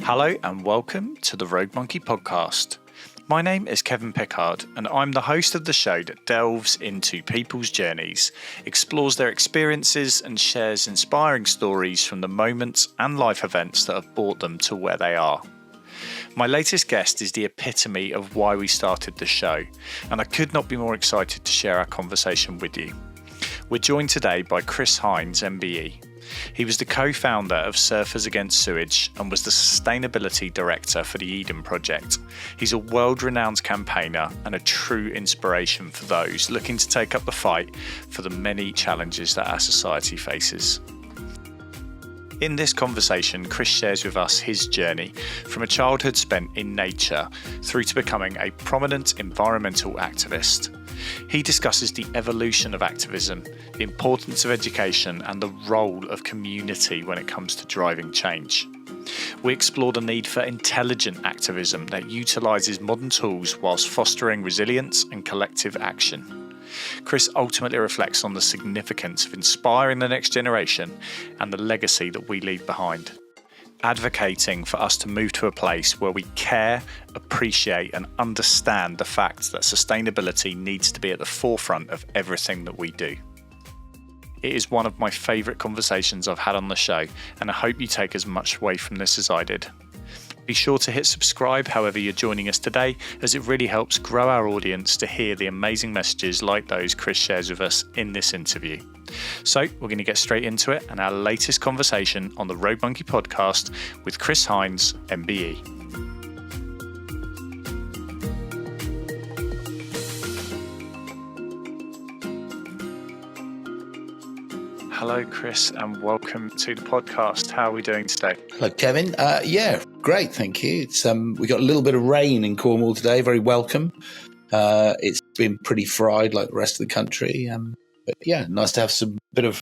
Hello and welcome to the Rogue Monkey podcast. My name is Kevin Pickard and I'm the host of the show that delves into people's journeys, explores their experiences and shares inspiring stories from the moments and life events that have brought them to where they are. My latest guest is the epitome of why we started the show, and I could not be more excited to share our conversation with you. We're joined today by Chris Hines MBE. He was the co-founder of Surfers Against Sewage and was the sustainability director for the Eden Project. He's a world-renowned campaigner and a true inspiration for those looking to take up the fight for the many challenges that our society faces. In this conversation, Chris shares with us his journey from a childhood spent in nature through to becoming a prominent environmental activist. He discusses the evolution of activism, the importance of education, and the role of community when it comes to driving change. We explore the need for intelligent activism that utilises modern tools whilst fostering resilience and collective action. Chris ultimately reflects on the significance of inspiring the next generation and the legacy that we leave behind, advocating for us to move to a place where we care, appreciate and understand the fact that sustainability needs to be at the forefront of everything that we do. It is one of my favourite conversations I've had on the show, and I hope you take as much away from this as I did. Be sure to hit subscribe however you're joining us today, as it really helps grow our audience to hear the amazing messages like those Chris shares with us in this interview. So we're going to get straight into it and our latest conversation on the Rogue Monkey podcast with Chris Hines MBE. Hello, Chris, and welcome to the podcast. How are we doing today? Hello, Kevin. Yeah, great, thank you. It's we got a little bit of rain in Cornwall today. Very welcome. It's been pretty fried like the rest of the country, but yeah, nice to have some bit of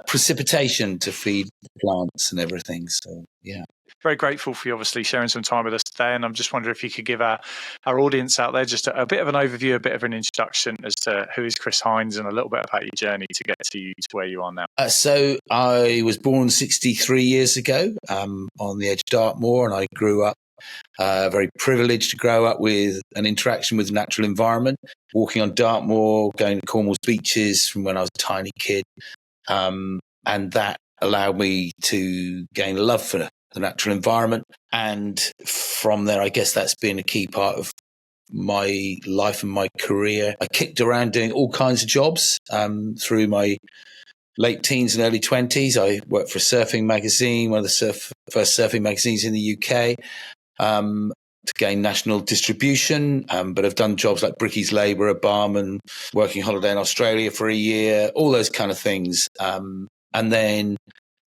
precipitation to feed the plants and everything. So yeah. Very grateful for you obviously sharing some time with us today, and I'm just wondering if you could give our audience out there just a bit of an overview, a bit of an introduction as to who is Chris Hines and a little bit about your journey to get to where you are now. So I was born 63 years ago on the edge of Dartmoor, and I grew up very privileged to grow up with an interaction with the natural environment, walking on Dartmoor, going to Cornwall's beaches from when I was a tiny kid, and that allowed me to gain a love for the natural environment. And from there, I guess that's been a key part of my life and my career. I kicked around doing all kinds of jobs through my late teens and early 20s. I worked for a surfing magazine, one of the first surfing magazines in the UK, to gain national distribution. But I've done jobs like Bricky's Labourer, barman, working holiday in Australia for a year, all those kind of things. And then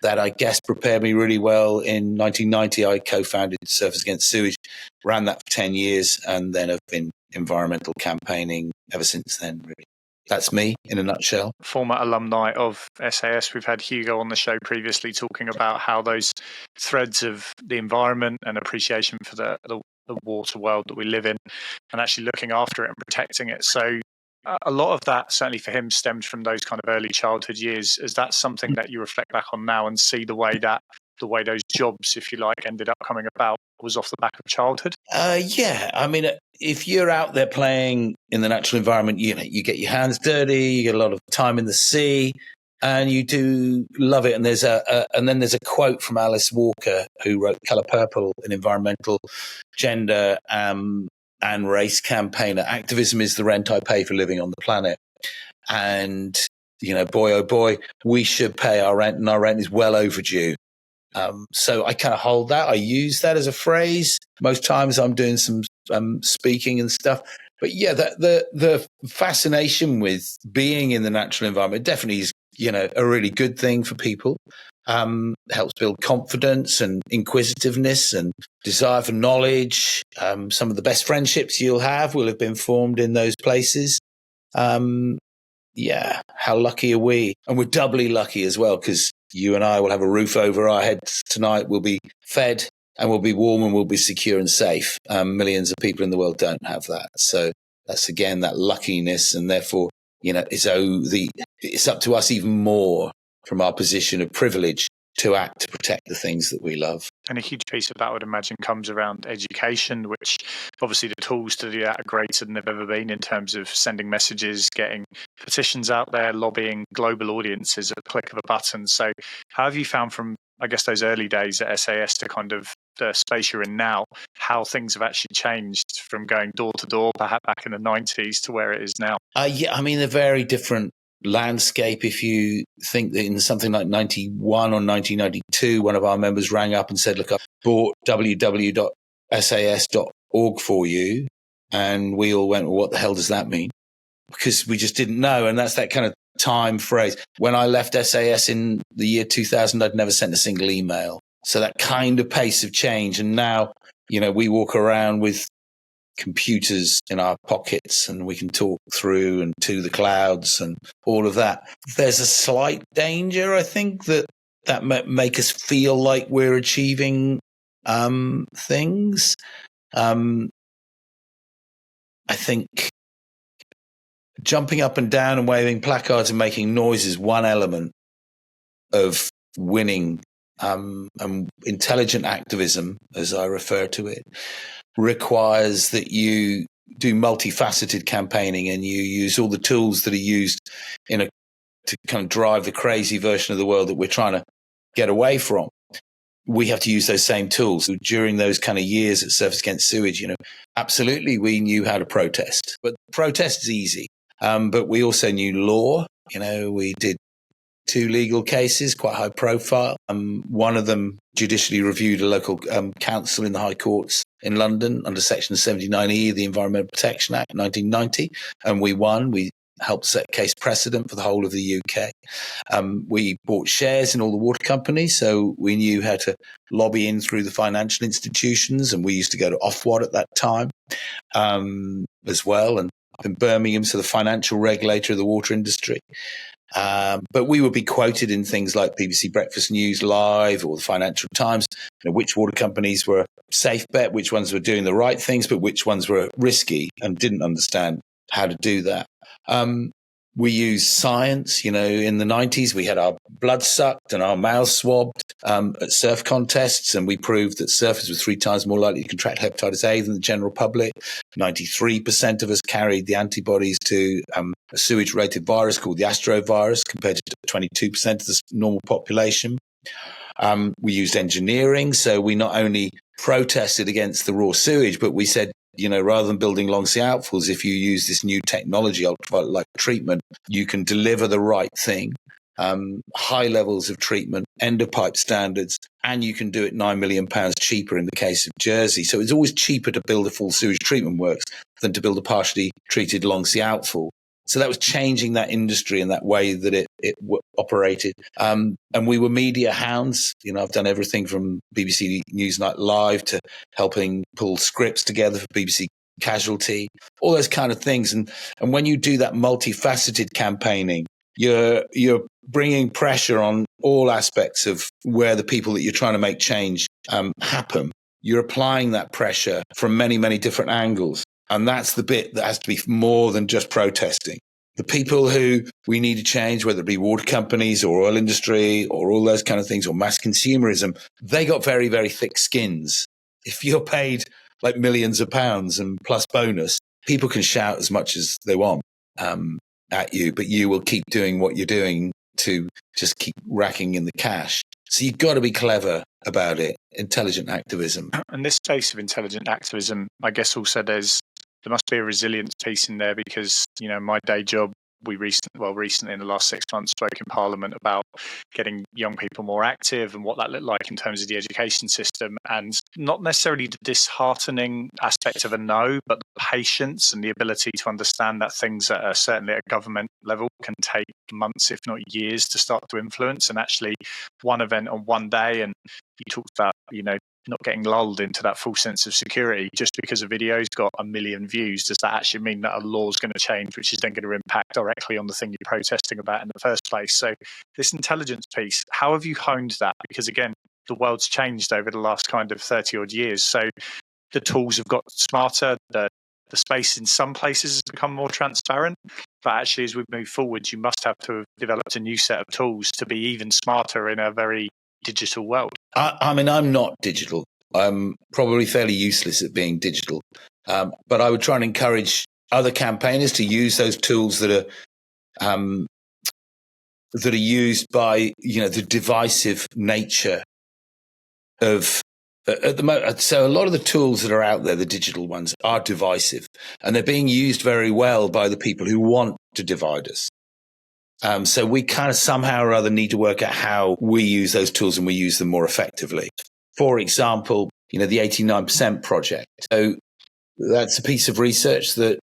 that, I guess, prepared me really well. In 1990, I co-founded Surfers Against Sewage, ran that for 10 years, and then have been environmental campaigning ever since then, really. That's me in a nutshell. Former alumni of SAS. We've had Hugo on the show previously talking about how those threads of the environment and appreciation for the water world that we live in and actually looking after it and protecting it. So a lot of that, certainly for him, stemmed from those kind of early childhood years. Is that something that you reflect back on now and see the way those jobs, if you like, ended up coming about was off the back of childhood? Yeah. I mean, if you're out there playing in the natural environment, you get your hands dirty, you get a lot of time in the sea, and you do love it. And there's a quote from Alice Walker, who wrote Colour Purple, an environmental, gender, and race campaigner. Activism is the rent I pay for living on the planet. And, boy, oh boy, we should pay our rent, and our rent is well overdue. So I kind of hold that. I use that as a phrase. Most times I'm doing some speaking and stuff. But yeah, the fascination with being in the natural environment definitely is, a really good thing for people. Helps build confidence and inquisitiveness and desire for knowledge. Some of the best friendships you'll have will have been formed in those places. Yeah, how lucky are we? And we're doubly lucky as well, because you and I will have a roof over our heads tonight. We'll be fed and we'll be warm and we'll be secure and safe. Millions of people in the world don't have that. So that's, again, that luckiness. And therefore, it's up to us even more from our position of privilege to act to protect the things that we love. And a huge piece of that, I would imagine, comes around education, which obviously the tools to do that are greater than they've ever been in terms of sending messages, getting petitions out there, lobbying global audiences at the click of a button. So how have you found from, I guess, those early days at SAS to kind of the space you're in now, how things have actually changed from going door to door, perhaps back in the 90s, to where it is now? Yeah, I mean, they're very different landscape. If you think that in something like 91 or 1992, one of our members rang up and said, look, I bought www.sas.org for you. And we all went, well, what the hell does that mean? Because we just didn't know. And that's that kind of time phrase. When I left SAS in the year 2000, I'd never sent a single email. So that kind of pace of change. And now, we walk around with computers in our pockets and we can talk through and to the clouds and all of that. There's a slight danger, I think, that make us feel like we're achieving things. I think jumping up and down and waving placards and making noise is one element of winning. And intelligent activism, as I refer to it, requires that you do multifaceted campaigning and you use all the tools that are used to kind of drive the crazy version of the world that we're trying to get away from. We have to use those same tools. During those kind of years at Surface Against Sewage, absolutely we knew how to protest, but protest is easy. But we also knew law. We did 2 legal cases, quite high profile. One of them judicially reviewed a local council in the High Courts in London under Section 79E of the Environmental Protection Act 1990, and we won. We helped set case precedent for the whole of the UK. We bought shares in all the water companies, so we knew how to lobby in through the financial institutions, and we used to go to Ofwat at that time as well, and up in Birmingham, so the financial regulator of the water industry. But we would be quoted in things like BBC Breakfast News Live or the Financial Times, which water companies were safe bet, which ones were doing the right things, but which ones were risky and didn't understand how to do that. We used science. In the 90s, we had our blood sucked and our mouths swabbed at surf contests, and we proved that surfers were 3 times more likely to contract hepatitis A than the general public. 93% of us carried the antibodies to a sewage-related virus called the astrovirus, compared to 22% of the normal population. We used engineering, so we not only protested against the raw sewage, but we said, rather than building long sea outfalls, if you use this new technology, like treatment, you can deliver the right thing, high levels of treatment, end of pipe standards, and you can do it £9 million cheaper in the case of Jersey. So it's always cheaper to build a full sewage treatment works than to build a partially treated long sea outfall. So that was changing that industry and that way that it operated. And we were media hounds. I've done everything from BBC Newsnight Live to helping pull scripts together for BBC Casualty, all those kind of things. And when you do that multifaceted campaigning, you're bringing pressure on all aspects of where the people that you're trying to make change happen. You're applying that pressure from many, many different angles. And that's the bit that has to be more than just protesting. The people who we need to change, whether it be water companies or oil industry or all those kind of things, or mass consumerism, they got very, very thick skins. If you're paid like millions of pounds and plus bonus, people can shout as much as they want at you, but you will keep doing what you're doing to just keep racking in the cash. So you've got to be clever about it. Intelligent activism. And this space of intelligent activism, I guess also there must be a resilience piece in there, because, my day job, we recently in the last 6 months spoke in Parliament about getting young people more active and what that looked like in terms of the education system, and not necessarily the disheartening aspect of a no, but the patience and the ability to understand that things that are certainly at a government level can take months, if not years, to start to influence. And actually one event on one day, and you talked about, not getting lulled into that full sense of security just because a video's got 1 million views. Does that actually mean that a law's going to change, which is then going to impact directly on the thing you're protesting about in the first place? So this intelligence piece, how have you honed that? Because again, the world's changed over the last kind of 30 odd years. So the tools have got smarter, the space in some places has become more transparent, but actually as we move forward, you must have to have developed a new set of tools to be even smarter in a very digital world? I mean, I'm not digital. I'm probably fairly useless at being digital. But I would try and encourage other campaigners to use those tools that are used by, the divisive nature of at the moment. So a lot of the tools that are out there, the digital ones, are divisive, and they're being used very well by the people who want to divide us. So we kind of somehow or other need to work out how we use those tools and we use them more effectively. For example, the 89% project. So that's a piece of research that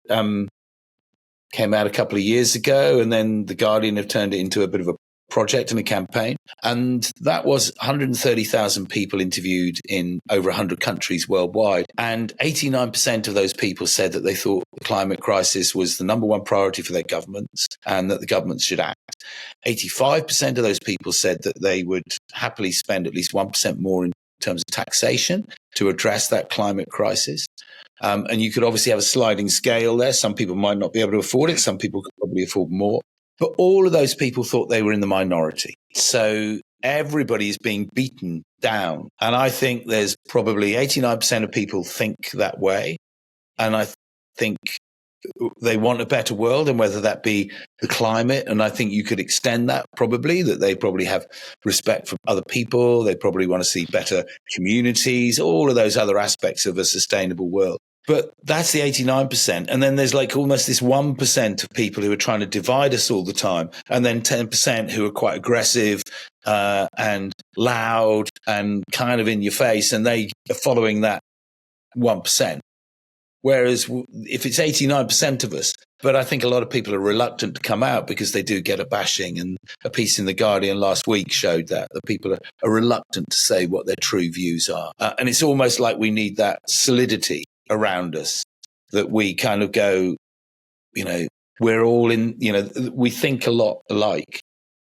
came out a couple of years ago, and then The Guardian have turned it into a bit of a project and a campaign. And that was 130,000 people interviewed in over 100 countries worldwide. And 89% of those people said that they thought the climate crisis was the number one priority for their governments and that the governments should act. 85% of those people said that they would happily spend at least 1% more in terms of taxation to address that climate crisis. And you could obviously have a sliding scale there. Some people might not be able to afford it. Some people could probably afford more. But all of those people thought they were in the minority. So everybody is being beaten down. And I think there's probably 89% of people think that way. And I think they want a better world, and whether that be the climate. And I think you could extend that probably, that they probably have respect for other people. They probably want to see better communities, all of those other aspects of a sustainable world. But that's the 89%. And then there's like almost this 1% of people who are trying to divide us all the time. And then 10% who are quite aggressive and loud and kind of in your face. And they are following that 1%. Whereas if it's 89% of us, but I think a lot of people are reluctant to come out because they do get a bashing. And a piece in The Guardian last week showed that people are reluctant to say what their true views are. And it's almost like we need that solidity around us, that we kind of go, we're all in, we think a lot alike.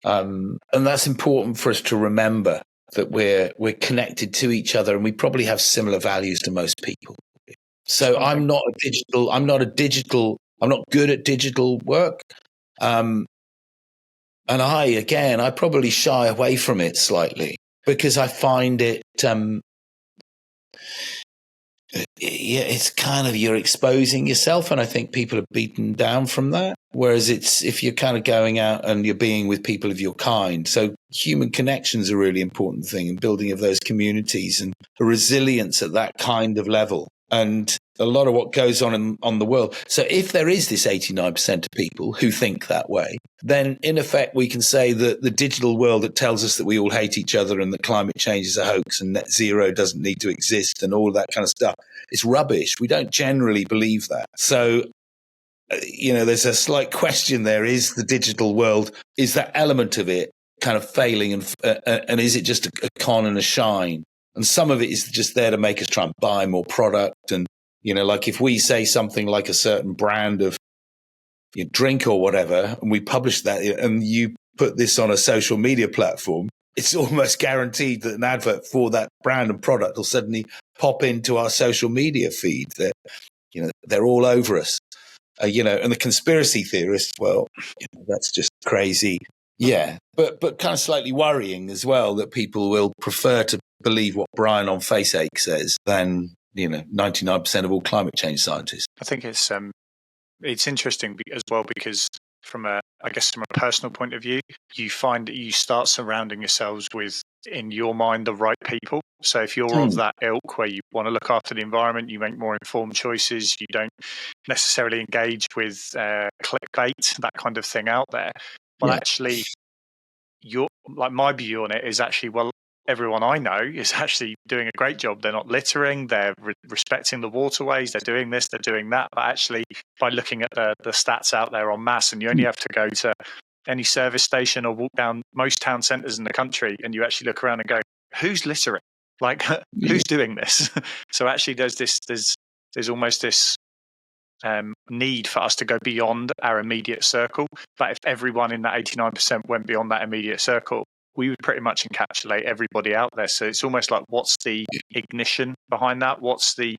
And that's important for us to remember, that we're connected to each other and we probably have similar values to most people. So I'm not good at digital work. And I probably shy away from it slightly because I find it, it's kind of, you're exposing yourself. And I think people are beaten down from that. Whereas if you're kind of going out and you're being with people of your kind. So human connection's a really important thing, and building of those communities and a resilience at that kind of level. And a lot of what goes on in the world. So if there is this 89% of people who think that way, then in effect, we can say that the digital world that tells us that we all hate each other and that climate change is a hoax and net zero doesn't need to exist and all of that kind of stuff, it's rubbish. We don't generally believe that. So, there's a slight question there. Is the digital world, is that element of it kind of failing, and is it just a con and a shine? And some of it is just there to make us try and buy more product. And, like if we say something like a certain brand of drink or whatever, and we publish that and you put this on a social media platform, it's almost guaranteed that an advert for that brand and product will suddenly pop into our social media feed. They're all over us, and the conspiracy theorists, well, that's just crazy. Yeah. But kind of slightly worrying as well, that people will prefer to believe what Brian on Faceache says than 99% of all climate change scientists. I think it's interesting as well because from a personal point of view, you find that you start surrounding yourselves with, in your mind, the right people. So if you're of that ilk where you want to look after the environment, you make more informed choices, you don't necessarily engage with clickbait, that kind of thing out there. Well, actually, my view on it is actually, everyone I know is actually doing a great job. They're not littering, they're respecting the waterways, they're doing this, they're doing that. But actually, by looking at the stats out there en masse, and you only have to go to any service station or walk down most town centres in the country, and you actually look around and go, who's littering? Like, who's doing this? So actually, there's almost this need for us to go beyond our immediate circle. But if everyone in that 89% went beyond that immediate circle, we would pretty much encapsulate everybody out there. So it's almost like, what's the ignition behind that? What's the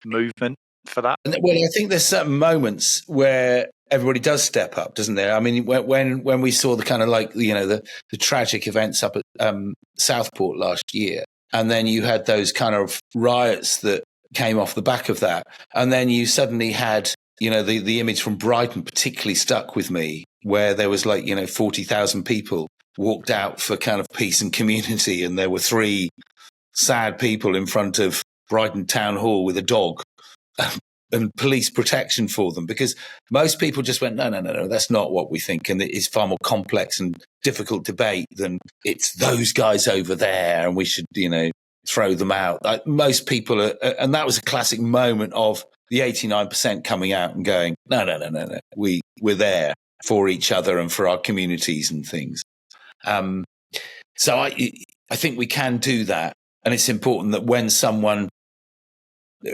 movement for that? Well, I think there's certain moments where everybody does step up, doesn't there? I mean, when we saw the kind of like, the tragic events up at Southport last year, and then you had those kind of riots that came off the back of that, and then you suddenly had, the image from Brighton particularly stuck with me, where there was like, 40,000 people walked out for kind of peace and community, and there were 3 sad people in front of Brighton Town Hall with a dog. And police protection for them, because most people just went, no, that's not what we think. And it is far more complex and difficult debate than it's those guys over there and we should, throw them out. Like most people are, and that was a classic moment of the 89% coming out and going, no, we're there for each other and for our communities and things. So I think we can do that. And it's important that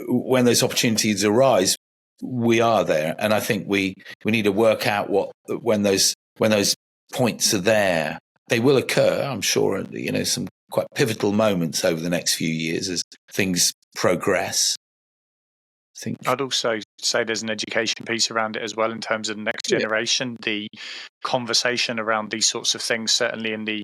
when those opportunities arise, we are there. And I think we need to work out when those points are there, they will occur, I'm sure, some quite pivotal moments over the next few years as things progress. I'd also say there's an education piece around it as well in terms of the next generation. The conversation around these sorts of things, certainly in the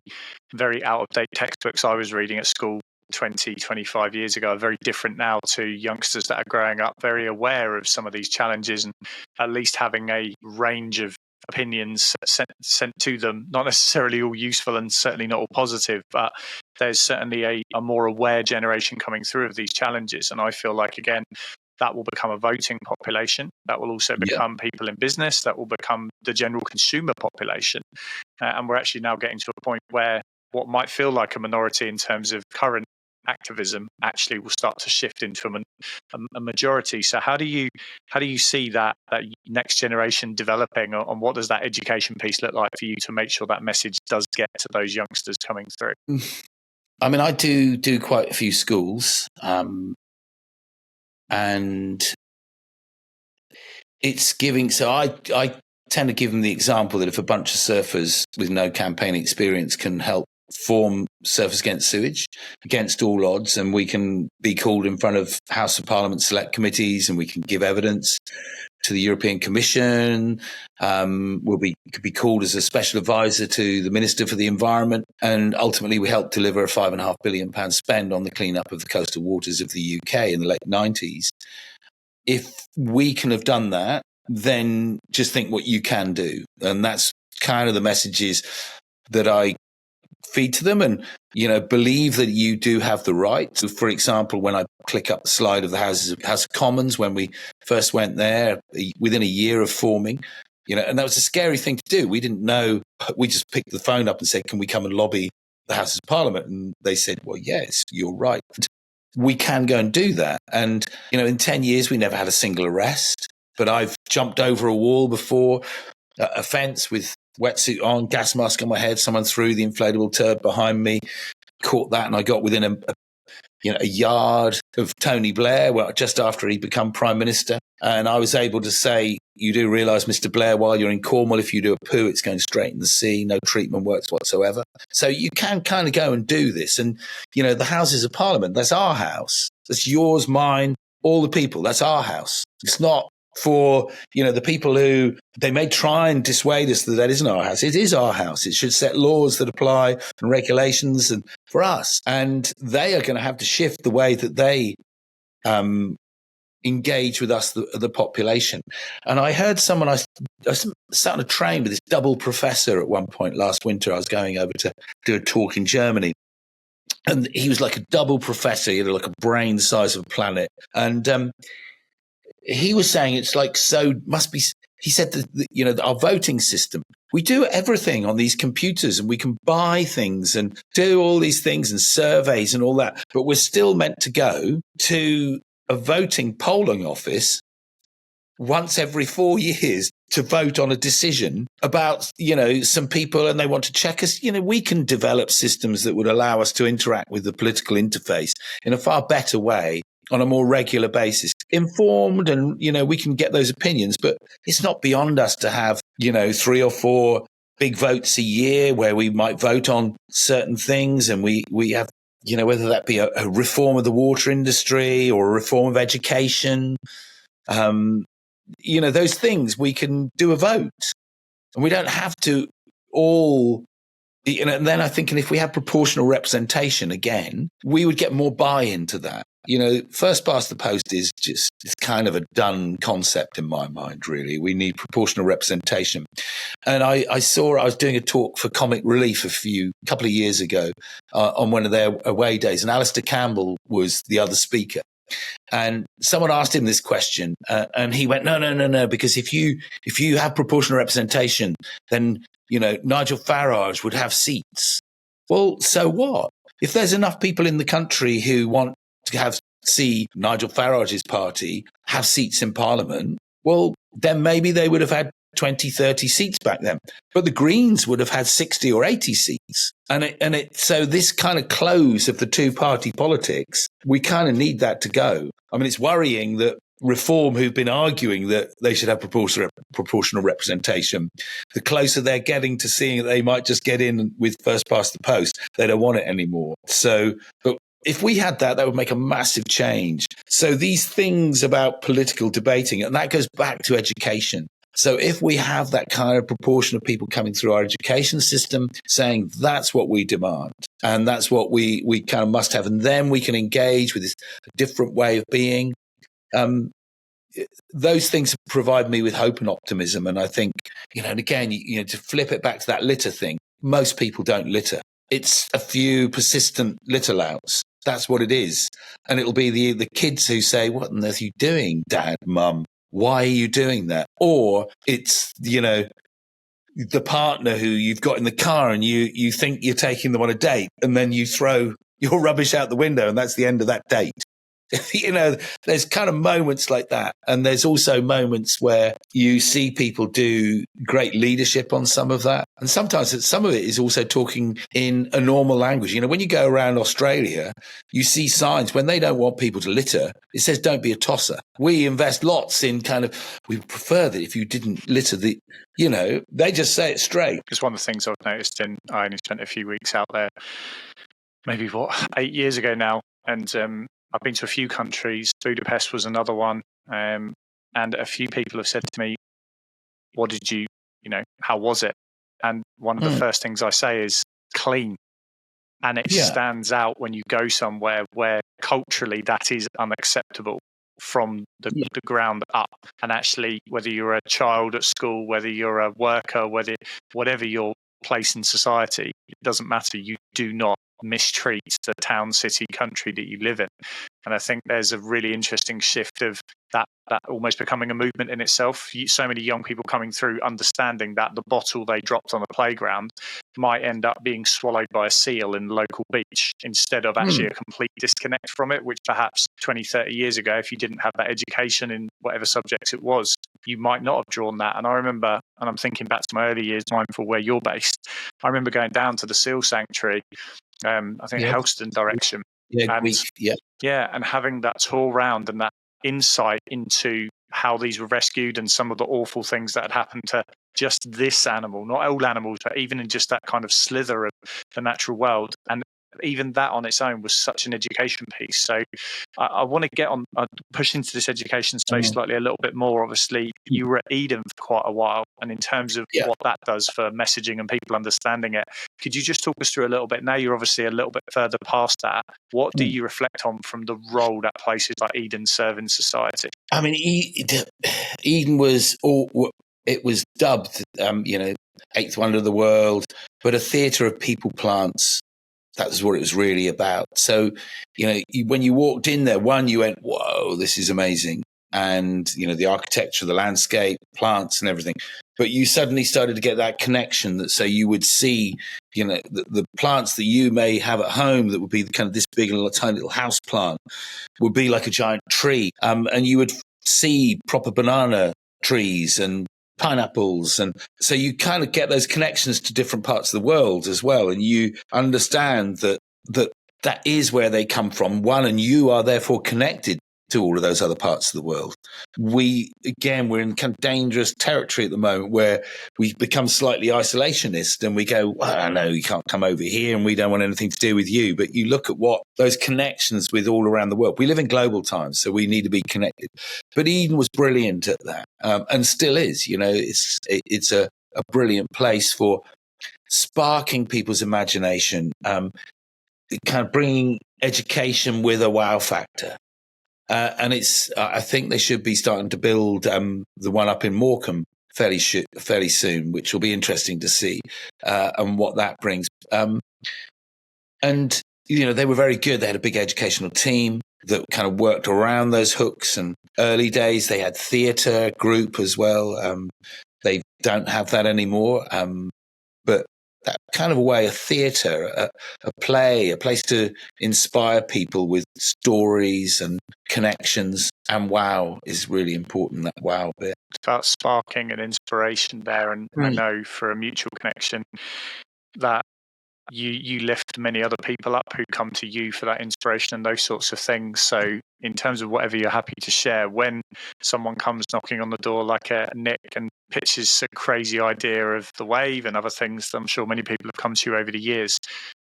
very out-of-date textbooks I was reading at school 20, 25 years ago, are very different now to youngsters that are growing up very aware of some of these challenges and at least having a range of opinions sent to them, not necessarily all useful and certainly not all positive, but there's certainly a more aware generation coming through of these challenges. And I feel like, again, that will become a voting population. That will also become people in business. That will become the general consumer population. And we're actually now getting to a point where what might feel like a minority in terms of current activism actually will start to shift into a majority. So how do you see that next generation developing, and what does that education piece look like for you to make sure that message does get to those youngsters coming through? I mean, I do quite a few schools, and it's giving. So I tend to give them the example that if a bunch of surfers with no campaign experience can help form Surfers Against Sewage against all odds, and we can be called in front of House of Parliament select committees, and we can give evidence to the European Commission. Could be called as a special advisor to the Minister for the Environment, and ultimately we helped deliver a £5.5 billion spend on the cleanup of the coastal waters of the UK in the late 90s. If we can have done that, then just think what you can do. And that's kind of the messages that I feed to them, and believe that you do have the right. So, for example, when I click up the slide of the House of Commons, when we first went there, within a year of forming, and that was a scary thing to do. We didn't know. We just picked the phone up and said, "Can we come and lobby the House of Parliament?" And they said, "Well, yes, you're right. We can go and do that." And in 10 years, we never had a single arrest. But I've jumped over a wall before, a fence with wetsuit on, gas mask on my head. Someone threw the inflatable turd behind me, caught that, and I got within a yard of Tony Blair, just after he'd become Prime Minister. And I was able to say, "You do realise, Mr. Blair, while you're in Cornwall, if you do a poo, it's going straight in the sea. No treatment works whatsoever." So you can kind of go and do this. And, the Houses of Parliament, that's our house. That's yours, mine, all the people. That's our house. It's not for, the people who, they may try and dissuade us that isn't our house. It is our house. It should set laws that apply and regulations and for us. And they are going to have to shift the way that they engage with us, the population. And I heard someone, I sat on a train with this double professor at one point last winter. I was going over to do a talk in Germany. And he was like a double professor. He had like a brain the size of a planet. And he was saying it's like, he said that, our voting system, we do everything on these computers and we can buy things and do all these things and surveys and all that. But we're still meant to go to a voting polling office once every 4 years to vote on a decision about, some people, and they want to check us. We can develop systems that would allow us to interact with the political interface in a far better way on a more regular basis, informed, and, we can get those opinions, but it's not beyond us to have, 3 or 4 big votes a year where we might vote on certain things. And we have, whether that be a reform of the water industry or a reform of education, those things, we can do a vote, and we don't have to all. And then I think, and if we had proportional representation again, we would get more buy-in to that. First past the post is just, it's kind of a done concept in my mind, really. We need proportional representation. And I was doing a talk for Comic Relief a couple of years ago on one of their away days, and Alistair Campbell was the other speaker. And someone asked him this question, and he went, no, because if you have proportional representation, then, Nigel Farage would have seats. Well, so what? If there's enough people in the country who want to see Nigel Farage's party have seats in Parliament, well, then maybe they would have had 20, 30 seats back then. But the Greens would have had 60 or 80 seats. So this kind of close of the two-party politics, we kind of need that to go. I mean, it's worrying that Reform, who've been arguing that they should have proportional representation, the closer they're getting to seeing that they might just get in with first past the post, they don't want it anymore. So, but if we had that would make a massive change. So these things about political debating, and that goes back to education. So if we have that kind of proportion of people coming through our education system saying that's what we demand and that's what we kind of must have, and then we can engage with this different way of being, those things provide me with hope and optimism. And I think, and again, to flip it back to that litter thing, most people don't litter. It's a few persistent litter louts. That's what it is. And it'll be the kids who say, what on earth are you doing, Dad, Mum? Why are you doing that? Or it's, the partner who you've got in the car and you think you're taking them on a date, and then you throw your rubbish out the window and that's the end of that date. There's kind of moments like that. And there's also moments where you see people do great leadership on some of that. And sometimes some of it is also talking in a normal language. When you go around Australia, you see signs when they don't want people to litter. It says, don't be a tosser. We invest lots in we prefer that if you didn't litter they just say it straight. Because one of the things I've noticed I only spent a few weeks out there, maybe 8 years ago now. And, I've been to a few countries. Budapest was another one. And a few people have said to me, what did how was it? And one of the first things I say is clean. And it stands out when you go somewhere where culturally that is unacceptable from the ground up. And actually, whether you're a child at school, whether you're a worker, whatever your place in society, it doesn't matter. You do not mistreat the town, city, country that you live in. And I think there's a really interesting shift of that almost becoming a movement in itself. So many young people coming through understanding that the bottle they dropped on the playground might end up being swallowed by a seal in the local beach instead of actually a complete disconnect from it, which perhaps 20, 30 years ago, if you didn't have that education in whatever subjects it was, you might not have drawn that. And I remember, and I'm thinking back to my early years, mindful where you're based, I remember going down to the seal sanctuary, I think Helston direction. And having that tour round and that insight into how these were rescued and some of the awful things that had happened to just this animal, not all animals, but even in just that kind of slither of the natural world. And even that on its own was such an education piece. So I want to push into this education space slightly a little bit more. Obviously, you were at Eden for quite a while. And in terms of what that does for messaging and people understanding it, could you just talk us through a little bit? Now you're obviously a little bit further past that. What do you reflect on from the role that places like Eden serve in society? I mean, Eden was it was dubbed, eighth wonder of the world, but a theatre of people plants. That was what it was really about. So, when you walked in there, you went, whoa, this is amazing. And, the architecture, the landscape, plants and everything. But you suddenly started to get that connection so you would see, the plants that you may have at home that would be kind of this big little tiny little house plant would be like a giant tree. And you would see proper banana trees and pineapples, and so you kind of get those connections to different parts of the world as well, and you understand that is where they come from, and you are therefore connected to all of those other parts of the world. We're in kind of dangerous territory at the moment where we become slightly isolationist and we go, well, no, you can't come over here and we don't want anything to do with you. But you look at what those connections with all around the world. We live in global times, so we need to be connected. But Eden was brilliant at that, and still is. It's a brilliant place for sparking people's imagination, kind of bringing education with a wow factor. And I think they should be starting to build the one up in Morecambe fairly soon, which will be interesting to see and what that brings. And they were very good. They had a big educational team that kind of worked around those hooks. And early days, they had theatre group as well. They don't have that anymore. But that kind of a way, a theatre, a play, a place to inspire people with stories and connections. And wow is really important, that wow bit. It's about sparking and inspiration there. And I know for a mutual connection that you lift many other people up who come to you for that inspiration and those sorts of things. So in terms of whatever you're happy to share, when someone comes knocking on the door like a Nick and pitches a crazy idea of the wave and other things, I'm sure many people have come to you over the years.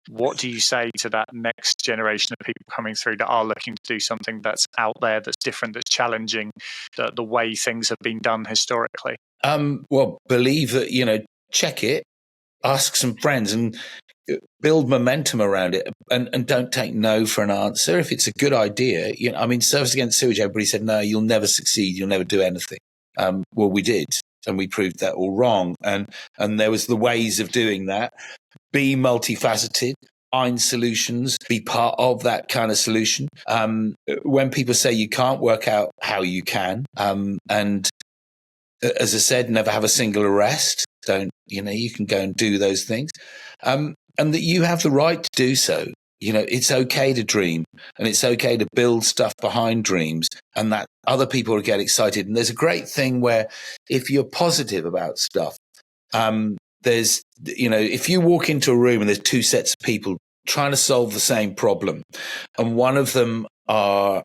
What do you say to that next generation of people coming through that are looking to do something that's out there, that's different, that's challenging the way things have been done historically? Well, believe that, check it, ask some friends and build momentum around it, and don't take no for an answer. If it's a good idea, Surface Against Sewage, everybody said, no, you'll never succeed. You'll never do anything. Well, we did. And we proved that all wrong. And there was the ways of doing that. Be multifaceted, find solutions, be part of that kind of solution. When people say you can't work out how you can, and as I said, never have a single arrest. You can go and do those things. And that you have the right to do so. It's okay to dream and it's okay to build stuff behind dreams and that other people will get excited. And there's a great thing where if you're positive about stuff, if you walk into a room and there's two sets of people trying to solve the same problem and one of them are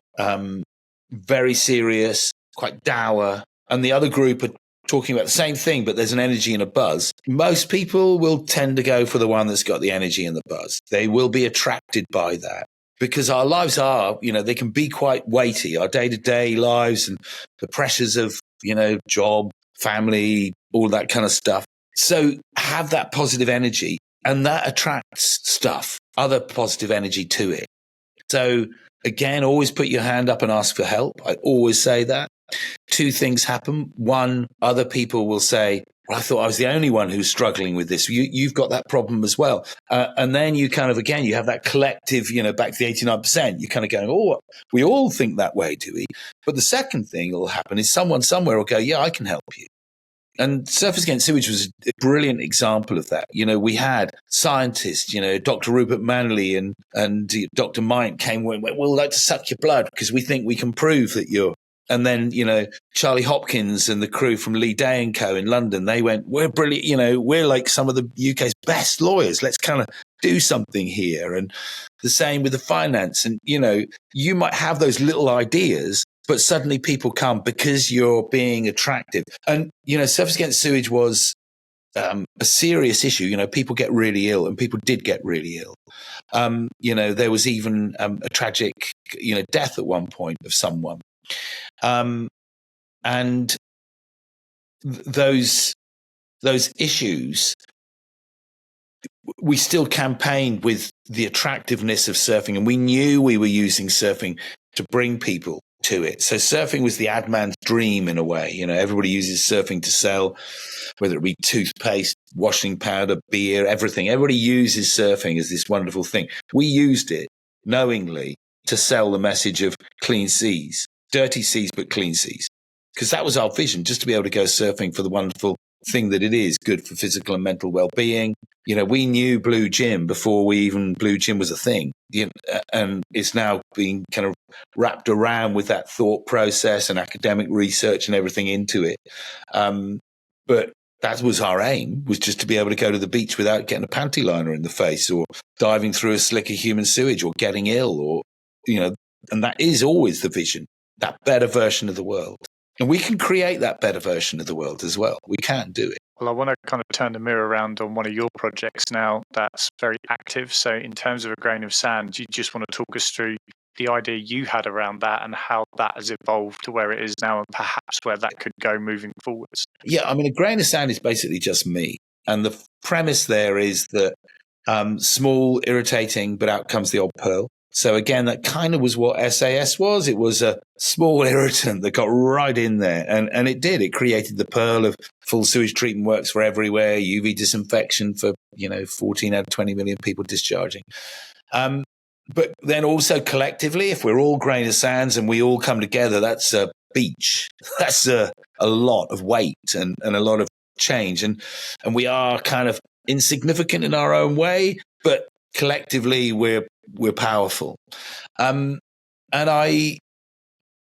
very serious, quite dour, and the other group are talking about the same thing, but there's an energy and a buzz. Most people will tend to go for the one that's got the energy and the buzz. They will be attracted by that because our lives are, they can be quite weighty, our day-to-day lives and the pressures of, job, family, all that kind of stuff. So have that positive energy and that attracts stuff, other positive energy to it. So again, always put your hand up and ask for help. I always say that. Two things happen. One, other people will say, well, I thought I was the only one who's struggling with this. You've got that problem as well. And then you kind of, again, you have that collective, back to the 89%. You're kind of going, oh, we all think that way, do we? But the second thing that will happen is someone somewhere will go, yeah, I can help you. And Surface Against Sewage was a brilliant example of that. We had scientists, Dr. Rupert Manley and Dr. Mike came and went, we'll like to suck your blood because we think we can prove that you're. And then, Charlie Hopkins and the crew from Lee Day & Co. in London, they went, we're brilliant, we're like some of the UK's best lawyers. Let's kind of do something here. And the same with the finance. And, you might have those little ideas, but suddenly people come because you're being attractive. And, Surface Against Sewage was a serious issue. People get really ill and people did get really ill. There was even a tragic, death at one point of someone. And those issues, we still campaigned with the attractiveness of surfing, and we knew we were using surfing to bring people to it. So surfing was the ad man's dream in a way. Everybody uses surfing to sell, whether it be toothpaste, washing powder, beer, everything. Everybody uses surfing as this wonderful thing. We used it knowingly to sell the message of clean seas. Dirty seas, but clean seas. Because that was our vision, just to be able to go surfing for the wonderful thing that it is, good for physical and mental well-being. We knew Blue Gym before Blue Gym was a thing. And it's now being kind of wrapped around with that thought process and academic research and everything into it. But that was our aim, was just to be able to go to the beach without getting a panty liner in the face or diving through a slick of human sewage or getting ill or, and that is always the vision. that better version of the world. And we can create that better version of the world as well. We can do it. Well, I want to kind of turn the mirror around on one of your projects now that's very active. So in terms of A Grain of Sand, you just want to talk us through the idea you had around that and how that has evolved to where it is now and perhaps where that could go moving forwards. Yeah, I mean, A Grain of Sand is basically just me. And the premise there is that small, irritating, but out comes the old pearl. So again, that kind of was what SAS was. It was a small irritant that got right in there. And it did. It created the pearl of full sewage treatment works for everywhere, UV disinfection for, 14 out of 20 million people discharging. But then also collectively, if we're all grain of sands and we all come together, that's a beach. That's a lot of weight and a lot of change. And we are kind of insignificant in our own way, but collectively we're powerful. And I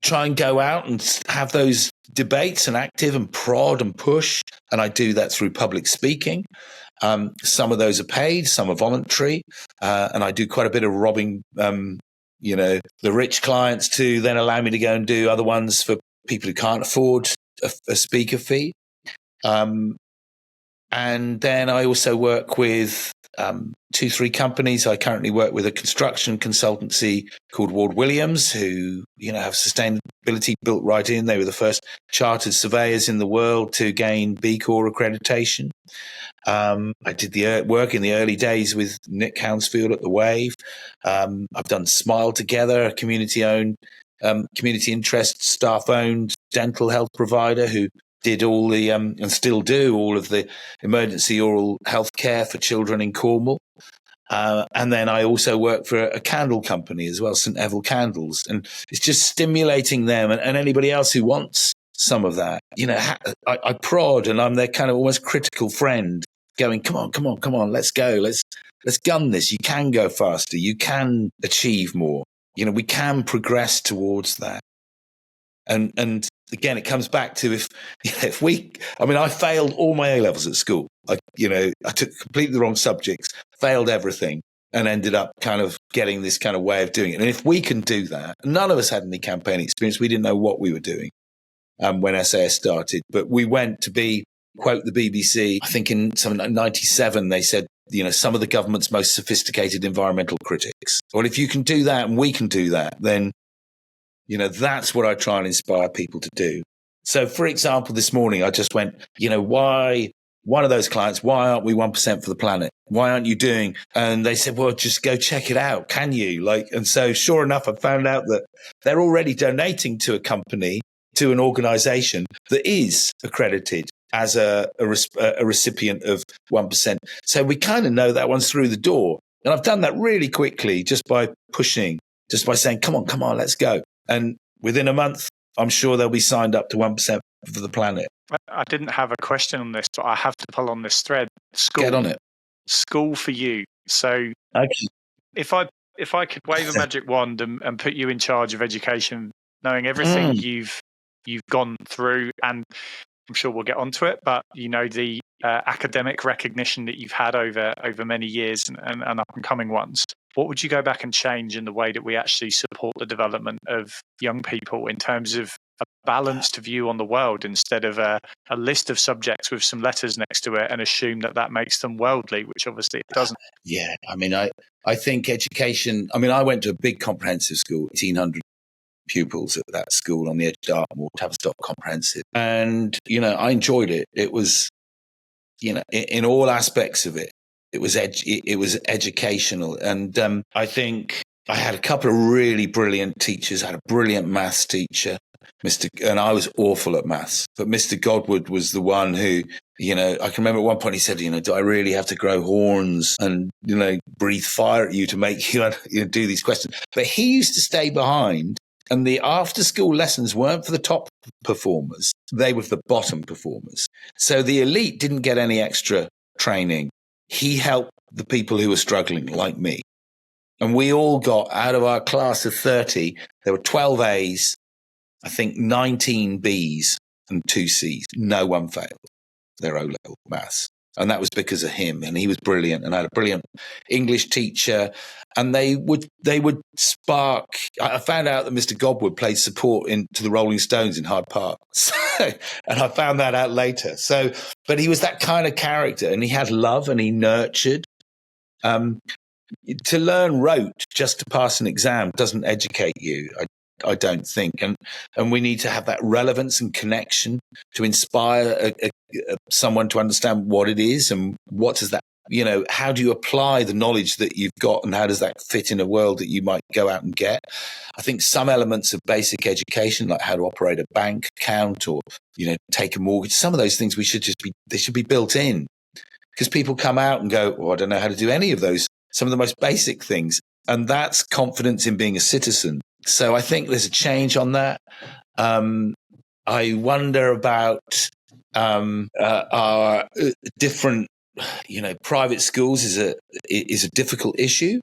try and go out and have those debates and active and prod and push. And I do that through public speaking. Some of those are paid, some are voluntary. And I do quite a bit of robbing, the rich clients to then allow me to go and do other ones for people who can't afford a speaker fee. And then I also work with 2-3 companies. I currently work with a construction consultancy called Ward Williams, who, have sustainability built right in. They were the first chartered surveyors in the world to gain B Corp accreditation. I did the work in the early days with Nick Hounsfield at The Wave. I've done Smile Together, a community-owned, community interest, staff-owned dental health provider who did all the, and still do all of the emergency oral health care for children in Cornwall. And then I also work for a candle company as well, St. Evil Candles. And it's just stimulating them and anybody else who wants some of that. I prod and I'm their kind of almost critical friend going, come on, let's go. Let's gun this. You can go faster. You can achieve more. We can progress towards that. And again, it comes back to if we, I failed all my A-levels at school. I took completely the wrong subjects, failed everything, and ended up kind of getting this kind of way of doing it. And if we can do that, none of us had any campaign experience. We didn't know what we were doing when SAS started, but we went to be, quote the BBC, I think in something like 97, they said, some of the government's most sophisticated environmental critics. Well, if you can do that and we can do that, then that's what I try and inspire people to do. So, for example, this morning I just went, why, one of those clients, why aren't we 1% for the planet? Why aren't you doing? And they said, well, just go check it out. Can you? And so sure enough, I found out that they're already donating to a company, to an organization that is accredited as a recipient of 1%. So we kind of know that one's through the door. And I've done that really quickly just by pushing, just by saying, come on, let's go. And within a month, I'm sure they'll be signed up to 1% for the planet. I didn't have a question on this, but I have to pull on this thread. School. Get on it. School for you. So okay. If I could wave a magic wand and put you in charge of education, knowing everything you've gone through, and I'm sure we'll get onto it, but the academic recognition that you've had over many years and up and coming ones, what would you go back and change in the way that we actually support the development of young people in terms of a balanced view on the world instead of a list of subjects with some letters next to it and assume that makes them worldly, which obviously it doesn't? Yeah, I think education, I went to a big comprehensive school, 1,800 pupils at that school on the edge of Dartmoor, Tavistock Comprehensive. And, I enjoyed it. It was, in all aspects of it, it was educational. And I think I had a couple of really brilliant teachers. I had a brilliant maths teacher, and I was awful at maths, but Mr. Godwood was the one who, I can remember at one point he said, do I really have to grow horns and, breathe fire at you to make you do these questions? But he used to stay behind. And the after-school lessons weren't for the top performers. They were for the bottom performers. So the elite didn't get any extra training. He helped the people who were struggling, like me. And we all got, out of our class of 30, there were 12 A's, I think 19 B's and 2 C's. No one failed their O-level maths. And that was because of him. And he was brilliant. And I had a brilliant English teacher. And they would spark. I found out that Mr. Godwood played support to the Rolling Stones in Hyde Park. And I found that out later. But he was that kind of character, and he had love and he nurtured. To learn rote just to pass an exam doesn't educate you, I don't think. And we need to have that relevance and connection to inspire someone to understand what it is and what does that, how do you apply the knowledge that you've got and how does that fit in a world that you might go out and get? I think some elements of basic education, like how to operate a bank account or, take a mortgage, some of those things they should be built in, because people come out and go, I don't know how to do any of those, some of the most basic things. And that's confidence in being a citizen. So I think there's a change on that. I wonder about our different, private schools is a difficult issue.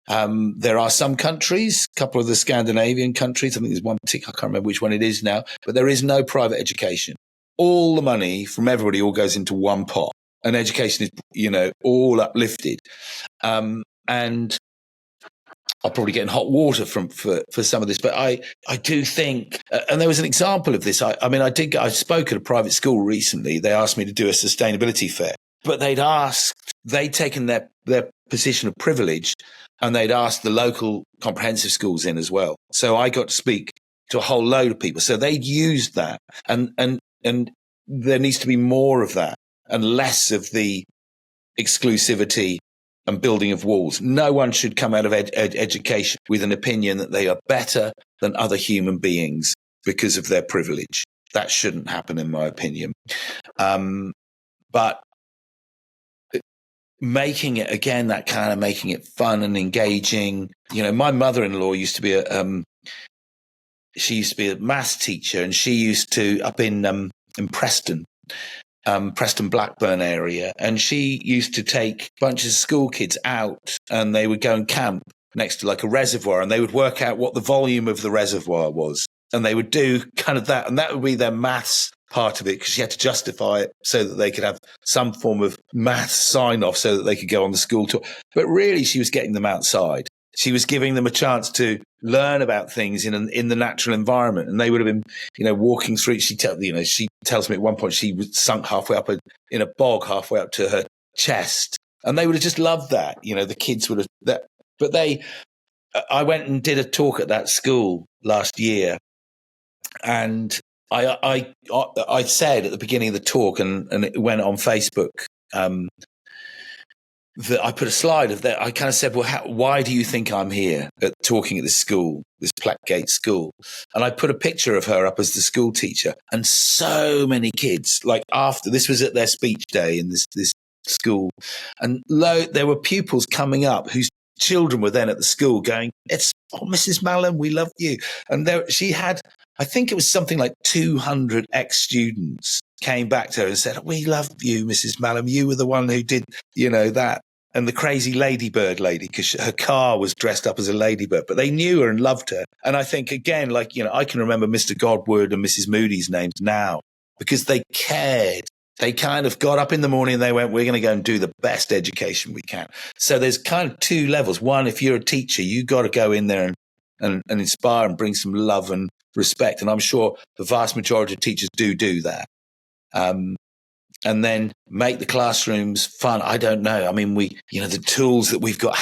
There are some countries, a couple of the Scandinavian countries, I think there's one particular, I can't remember which one it is now, but there is no private education. All the money from everybody all goes into one pot, and education is, all uplifted. And I'll probably get in hot water for some of this, but I do think, and there was an example of this. I spoke at a private school recently. They asked me to do a sustainability fair, but they'd taken their position of privilege, and they'd asked the local comprehensive schools in as well. So I got to speak to a whole load of people. So they'd used that, and there needs to be more of that and less of the exclusivity and building of walls. No one should come out of education with an opinion that they are better than other human beings because of their privilege. That shouldn't happen, in my opinion. But making it fun and engaging. My mother-in-law used to be a maths teacher, and she used to up in Preston. Preston Blackburn area, and she used to take bunches of school kids out, and they would go and camp next to like a reservoir, and they would work out what the volume of the reservoir was, and they would do kind of that, and that would be their maths part of it, because she had to justify it so that they could have some form of maths sign off so that they could go on the school tour. But really, she was getting them outside. She was giving them a chance to learn about things in the natural environment, and they would have been, walking through. She tells me at one point she was sunk halfway up in a bog, halfway up to her chest, and they would have just loved that. The kids would have that. But I went and did a talk at that school last year, and I said at the beginning of the talk, and it went on Facebook. That I put a slide of that. I kind of said, why do you think I'm here talking at this school, this Plackgate school? And I put a picture of her up as the school teacher, and so many kids, like after this was at their speech day in this school, and there were pupils coming up whose children were then at the school going, Mrs. Mallon, we love you. And she had, I think it was something like 200 ex-students came back to her and said, we love you, Mrs. Mallon. You were the one who did, that. And the crazy ladybird lady, because her car was dressed up as a ladybird, but they knew her and loved her. And I think, again, I can remember Mr. Godwood and Mrs. Moody's names now because they cared. They kind of got up in the morning and they went, we're going to go and do the best education we can. So there's kind of two levels. One, if you're a teacher, you got to go in there and inspire and bring some love and respect. And I'm sure the vast majority of teachers do that. And then make the classrooms fun. I don't know. I mean, the tools that we've got,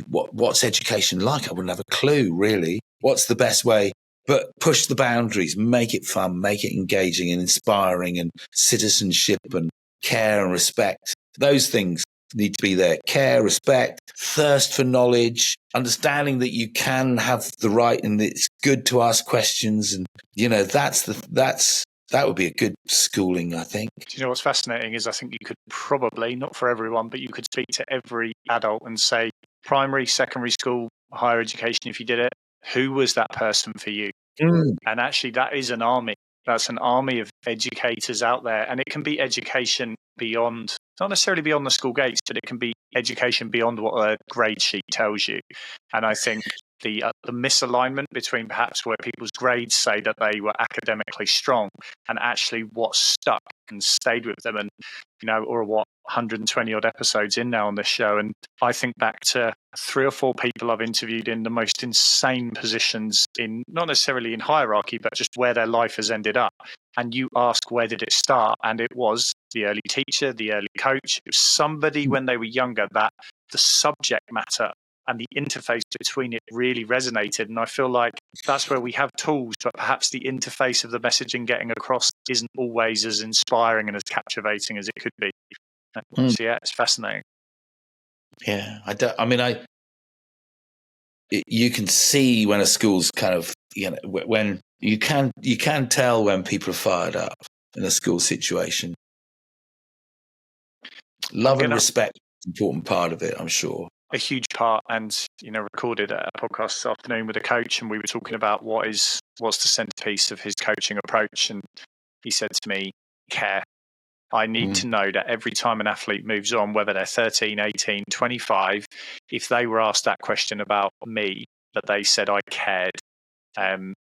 what's education like? I wouldn't have a clue, really. What's the best way? But push the boundaries, make it fun, make it engaging and inspiring, and citizenship and care and respect. Those things need to be there. Care, respect, thirst for knowledge, understanding that you can have the right and it's good to ask questions. And, that would be a good schooling, I think. Do you know what's fascinating is I think you could probably, not for everyone, but you could speak to every adult and say, primary, secondary school, higher education, if you did it, who was that person for you? And actually, that is an army. That's an army of educators out there. And it can be education beyond, not necessarily beyond the school gates, but it can be education beyond what a grade sheet tells you. And I think the misalignment between perhaps where people's grades say that they were academically strong and actually what's stuck and stayed with them, and or what, 120 odd episodes in now on this show, and I think back to 3 or 4 people I've interviewed in the most insane positions, in not necessarily in hierarchy, but just where their life has ended up. And you ask, where did it start? And it was the early teacher, the early coach. It was somebody when they were younger that the subject matter and the interface between it really resonated. And I feel like that's where we have tools, but perhaps the interface of the messaging getting across isn't always as inspiring and as captivating as it could be. So yeah, it's fascinating. Yeah, you can see when a school's kind of, when you can tell when people are fired up in a school situation. Love and respect is an important part of it, I'm sure. A huge part, and recorded a podcast this afternoon with a coach, and we were talking about what's the centerpiece of his coaching approach, and he said to me, care. I need to know that every time an athlete moves on, whether they're 13, 18, 25, if they were asked that question about me, that they said I cared.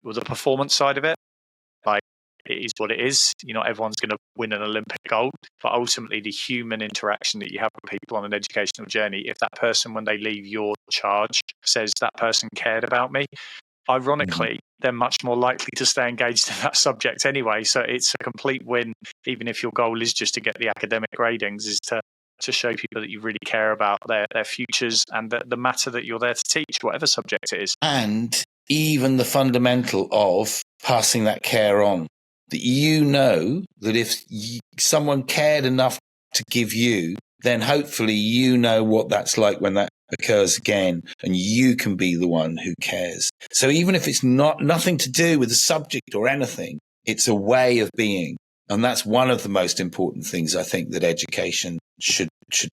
With the performance side of it, like, it is what it is. Not everyone's going to win an Olympic gold, but ultimately the human interaction that you have with people on an educational journey, if that person, when they leave your charge, says that person cared about me, ironically, they're much more likely to stay engaged in that subject anyway. So it's a complete win, even if your goal is just to get the academic gradings, is to show people that you really care about their futures and the matter that you're there to teach, whatever subject it is. And even the fundamental of passing that care on, that that if someone cared enough to give you, then hopefully what that's like when that occurs again, and you can be the one who cares. So even if it's nothing to do with the subject or anything, it's a way of being. And that's one of the most important things I think that education should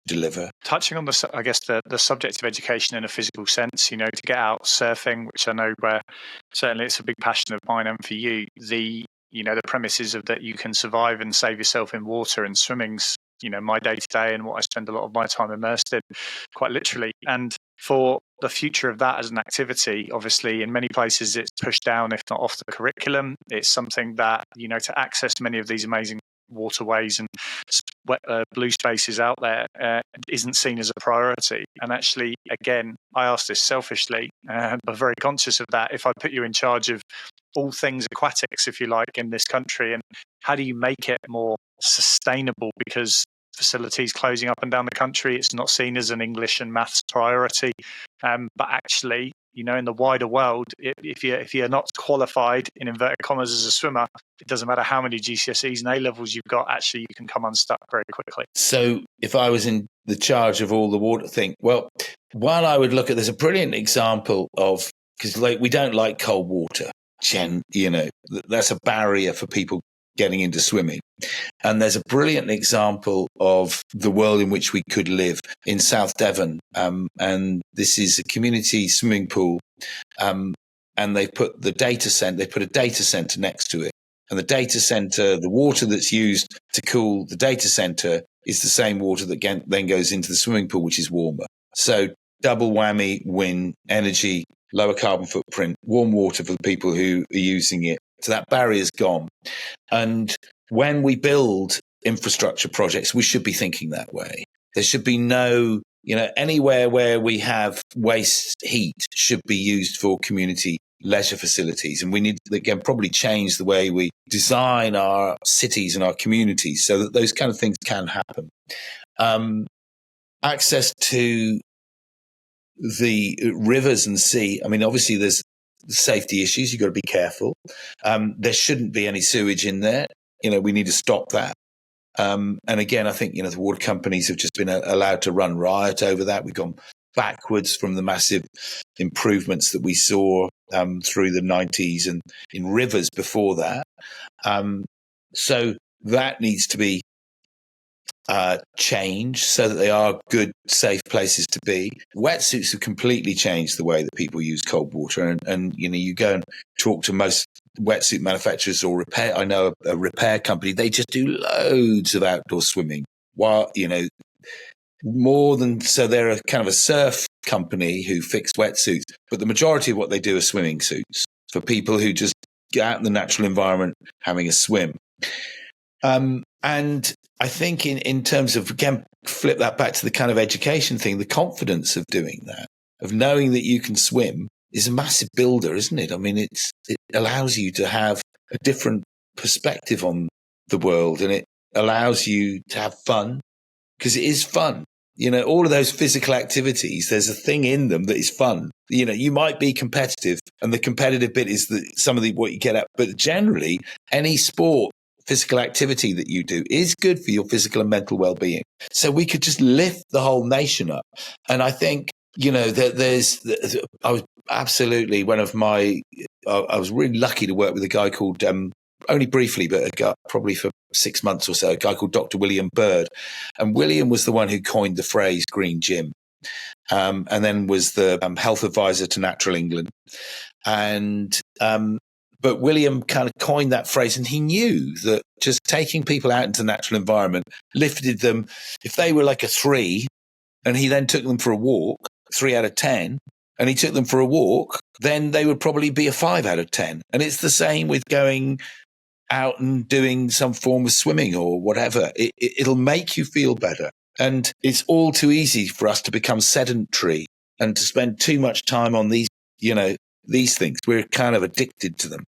deliver. Touching on the subject of education in a physical sense, to get out surfing, which I know where certainly it's a big passion of mine and for you, the premise is of that you can survive and save yourself in water, and swimming's my day to day and what I spend a lot of my time immersed in, quite literally. And for the future of that as an activity, obviously in many places it's pushed down, if not off the curriculum. It's something that, to access many of these amazing waterways and blue spaces out there isn't seen as a priority. And actually, again, I ask this selfishly, but very conscious of that. If I put you in charge of all things aquatics, if you like, in this country, and how do you make it more sustainable? Because facilities closing up and down the country, it's not seen as an English and maths priority, but actually, in the wider world, if you're not qualified in inverted commas as a swimmer, it doesn't matter how many GCSEs and A levels you've got. Actually, you can come unstuck very quickly. So, if I was in the charge of all the water thing, well, one I would look at. There's a brilliant example of, because we don't like cold water. That's a barrier for people getting into swimming. And there's a brilliant example of the world in which we could live in South Devon. And this is a community swimming pool. And they put a data center next to it. And the data center, the water that's used to cool the data center is the same water that then goes into the swimming pool, which is warmer. So double whammy, win, energy, lower carbon footprint, warm water for the people who are using it. So that barrier's gone. And when we build infrastructure projects, we should be thinking that way. There should be no, anywhere where we have waste heat should be used for community leisure facilities. And we need to, again, probably change the way we design our cities and our communities so that those kind of things can happen. Access to the rivers and sea. I mean, obviously there's safety issues. You've got to be careful. There shouldn't be any sewage in there. We need to stop that. And again, I think, the water companies have just been allowed to run riot over that. We've gone backwards from the massive improvements that we saw through the 90s and in rivers before that. So that needs to be change so that they are good, safe places to be. Wetsuits have completely changed the way that people use cold water. And you go and talk to most wetsuit manufacturers or repair. I know a repair company, they just do loads of outdoor swimming. While, more than, so they're a kind of a surf company who fix wetsuits, but the majority of what they do are swimming suits for people who just get out in the natural environment having a swim. And I think in terms of, again, flip that back to the kind of education thing, the confidence of doing that, of knowing that you can swim, is a massive builder, isn't it? I mean, it allows you to have a different perspective on the world, and it allows you to have fun, because it is fun. You know, all of those physical activities, there's a thing in them that is fun. You know, you might be competitive, and the competitive bit is some of what you get at. But generally, any sport, physical activity that you do is good for your physical and mental well-being. So we could just lift the whole nation up. And I think, you know, that I was absolutely I was really lucky to work with a guy called, only briefly, but a guy, probably for 6 months or so, a guy called Dr. William Bird. And William was the one who coined the phrase green gym, and then was the health advisor to Natural England. And but William kind of coined that phrase, and he knew that just taking people out into the natural environment lifted them. If they were like a 3, and he then took them for a walk, 3 out of 10, and he took them for a walk, then they would probably be a 5 out of 10. And it's the same with going out and doing some form of swimming or whatever. It'll make you feel better. And it's all too easy for us to become sedentary and to spend too much time on these, you know, these things. We're kind of addicted to them.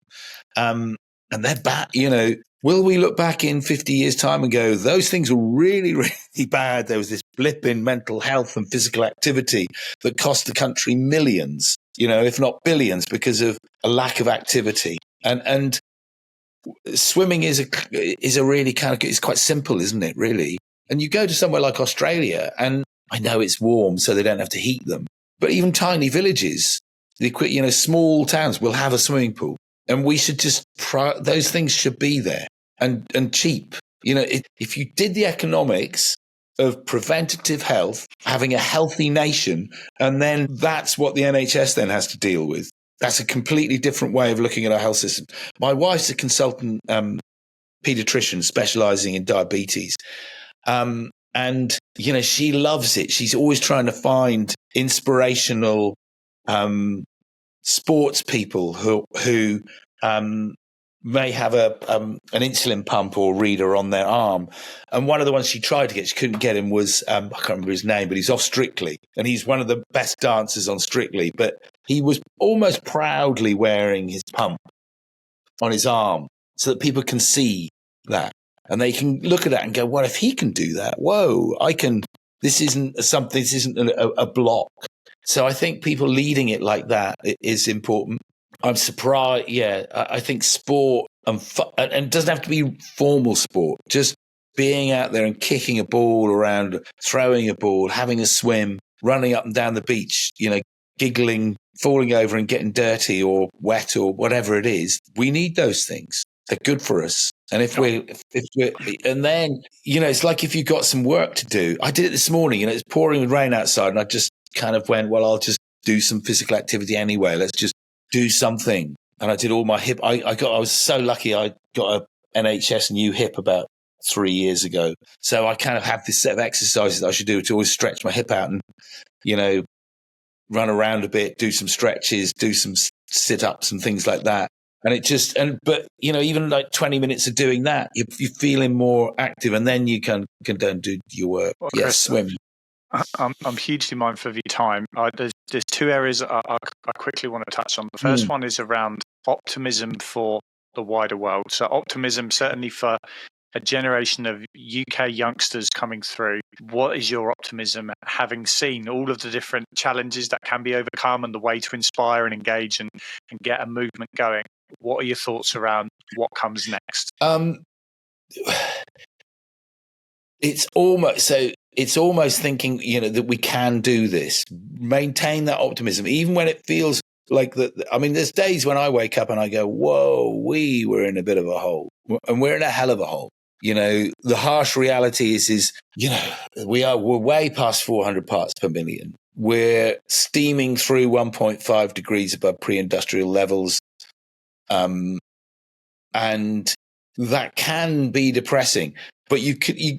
And they're bad, you know. Will we look back in 50 years' time and go, those things were really, really bad? There was this blip in mental health and physical activity that cost the country millions, you know, if not billions, because of a lack of activity. And swimming is a really kind of, it's quite simple, isn't it, really? And you go to somewhere like Australia, and I know it's warm, so they don't have to heat them. But even tiny villages, you know, small towns will have a swimming pool. And we should just, those things should be there and cheap. You know, if you did the economics of preventative health, having a healthy nation, and then that's what the NHS then has to deal with. That's a completely different way of looking at our health system. My wife's a consultant pediatrician specializing in diabetes. And, you know, she loves it. She's always trying to find inspirational sports people who may have an insulin pump or reader on their arm. And one of the ones she tried to get, she couldn't get him, was, I can't remember his name, but he's off Strictly. And he's one of the best dancers on Strictly. But he was almost proudly wearing his pump on his arm so that people can see that. And they can look at that and go, well, if he can do that, whoa, I can. This isn't a block. So I think people leading it like that is important. I'm surprised. Yeah, I think sport and it doesn't have to be formal sport. Just being out there and kicking a ball around, throwing a ball, having a swim, running up and down the beach, you know, giggling, falling over and getting dirty or wet or whatever it is. We need those things. They're good for us. And if we're, and then, you know, it's like if you've got some work to do. I did it this morning, you know, it's pouring with rain outside, and I just kind of went, well, I'll just do some physical activity anyway. Let's just do something. And I did all my hip. I was so lucky. I got a NHS new hip about 3 years ago. So I kind of have this set of exercises that I should do to always stretch my hip out and, you know, run around a bit, do some stretches, do some sit-ups and things like that. And it just, but, you know, even like 20 minutes of doing that, you're feeling more active, and then you can go and do your work. Well, yes, Chris, swim. I'm hugely mindful of your time. There's 2 areas I quickly want to touch on. The first one is around optimism for the wider world. So optimism, certainly for a generation of UK youngsters coming through. What is your optimism, having seen all of the different challenges that can be overcome and the way to inspire and engage and get a movement going? What are your thoughts around what comes next? It's almost thinking, you know, that we can do this. Maintain that optimism, even when it feels like that. I mean, there's days when I wake up and I go, whoa, we're in a bit of a hole, and we're in a hell of a hole. You know, the harsh reality is, you know, we're way past 400 parts per million. We're steaming through 1.5 degrees above pre-industrial levels. And that can be depressing, but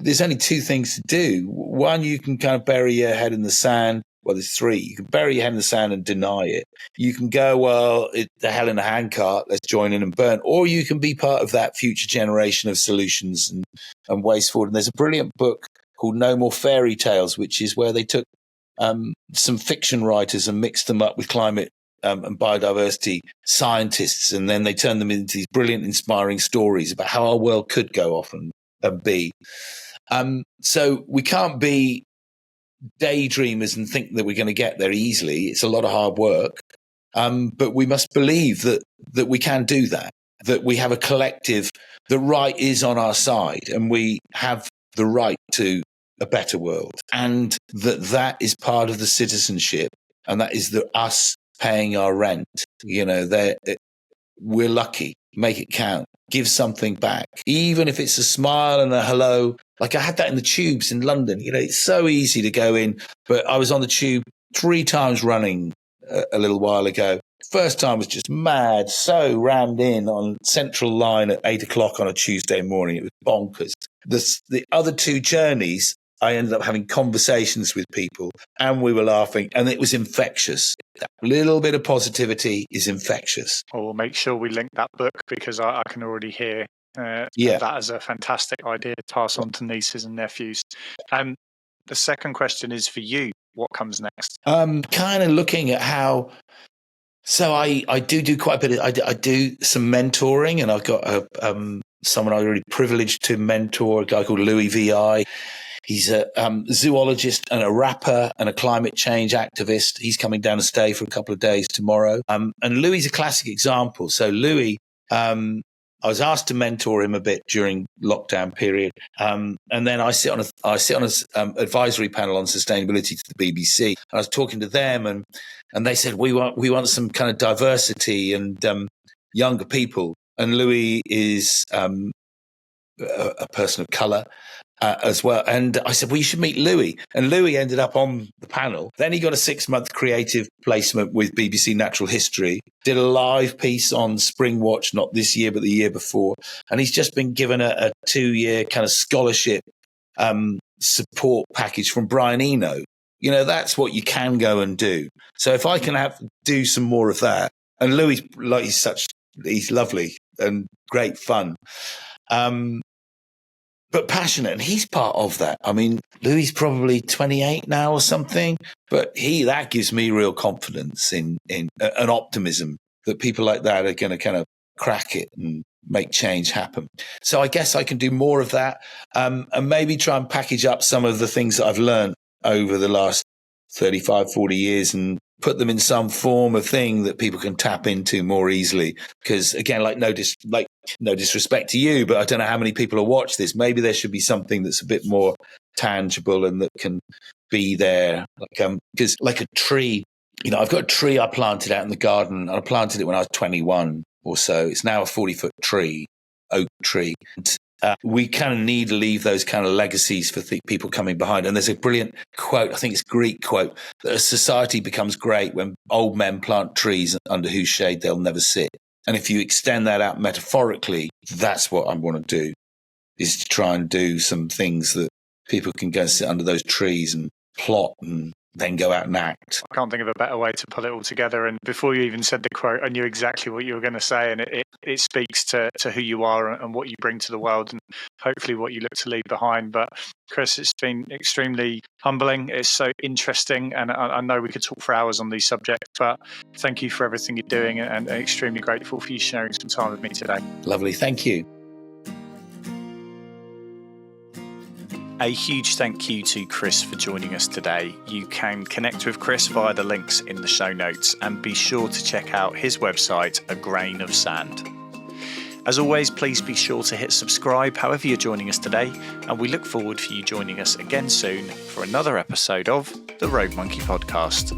there's only 2 things to do. One, you can kind of bury your head in the sand, Well, there's three. You can bury your head in the sand and deny it. You can go, well, the hell in a handcart, let's join in and burn. Or you can be part of that future generation of solutions and ways forward. And there's a brilliant book called No More Fairy Tales, which is where they took some fiction writers and mixed them up with climate and biodiversity scientists. And then they turned them into these brilliant, inspiring stories about how our world could go off and be. So we can't be daydreamers and think that we're going to get there easily. It's a lot of hard work. But we must believe that we can do that we have a collective, the right is on our side, and we have the right to a better world. And that is part of the citizenship, and that is us paying our rent. We're lucky. Make it count. Give something back. Even if it's a smile and a hello. Like I had that in the tubes in London. It's so easy to go in, but I was on the tube 3 times running a little while ago. First time was just mad, so rammed in on Central Line at 8 o'clock on a Tuesday morning. It was bonkers. The other 2 journeys, I ended up having conversations with people and we were laughing, and it was infectious. That little bit of positivity is infectious. Well, we'll make sure we link that book, because I can already hear that as a fantastic idea to pass on to nieces and nephews. The second question is for you. What comes next? Kind of looking at how. So I do quite a bit. I do some mentoring, and I've got someone I'm really privileged to mentor, a guy called Louis VI. He's a zoologist and a rapper and a climate change activist. He's coming down to stay for a couple of days tomorrow. And Louis is a classic example. So Louis, I was asked to mentor him a bit during lockdown period, and then I sit on a advisory panel on sustainability to the BBC. I was talking to them, and they said we want some kind of diversity and younger people. And Louis is a person of colour as well. And I said, well, you should meet Louis. And Louis ended up on the panel. Then he got a 6-month creative placement with BBC Natural History, did a live piece on Spring Watch, not this year, but the year before. And he's just been given a 2-year kind of scholarship support package from Brian Eno. That's what you can go and do. So if I can do some more of that, and Louis, he's lovely and great fun. But passionate, and he's part of that. I mean, Louis is probably 28 now or something, but that gives me real confidence in an optimism that people like that are going to kind of crack it and make change happen. So I guess I can do more of that, and maybe try and package up some of the things that I've learned over the last 35, 40 years and put them in some form of thing that people can tap into more easily. Because again, no disrespect to you, but I don't know how many people will watch this. Maybe there should be something that's a bit more tangible and that can be there. Because like a tree, I've got a tree I planted out in the garden, and I planted it when I was 21 or so. It's now a 40-foot tree, oak tree. And we kind of need to leave those kind of legacies for people coming behind. And there's a brilliant quote, I think it's a Greek quote, that a society becomes great when old men plant trees under whose shade they'll never sit. And if you extend that out metaphorically, that's what I want to do, is to try and do some things that people can go and sit under those trees and plot and then go out and act. I can't think of a better way to put it all together. And before you even said the quote, I knew exactly what you were going to say. And it speaks to who you are and what you bring to the world, and hopefully what you look to leave behind. But Chris, it's been extremely humbling. It's so interesting. And I know we could talk for hours on these subjects, but thank you for everything you're doing, and extremely grateful for you sharing some time with me today. Lovely. Thank you. A huge thank you to Chris for joining us today. You can connect with Chris via the links in the show notes, and be sure to check out his website, A Grain of Sand. As always, please be sure to hit subscribe however you're joining us today, and we look forward for you joining us again soon for another episode of the Rogue Monkey Podcast.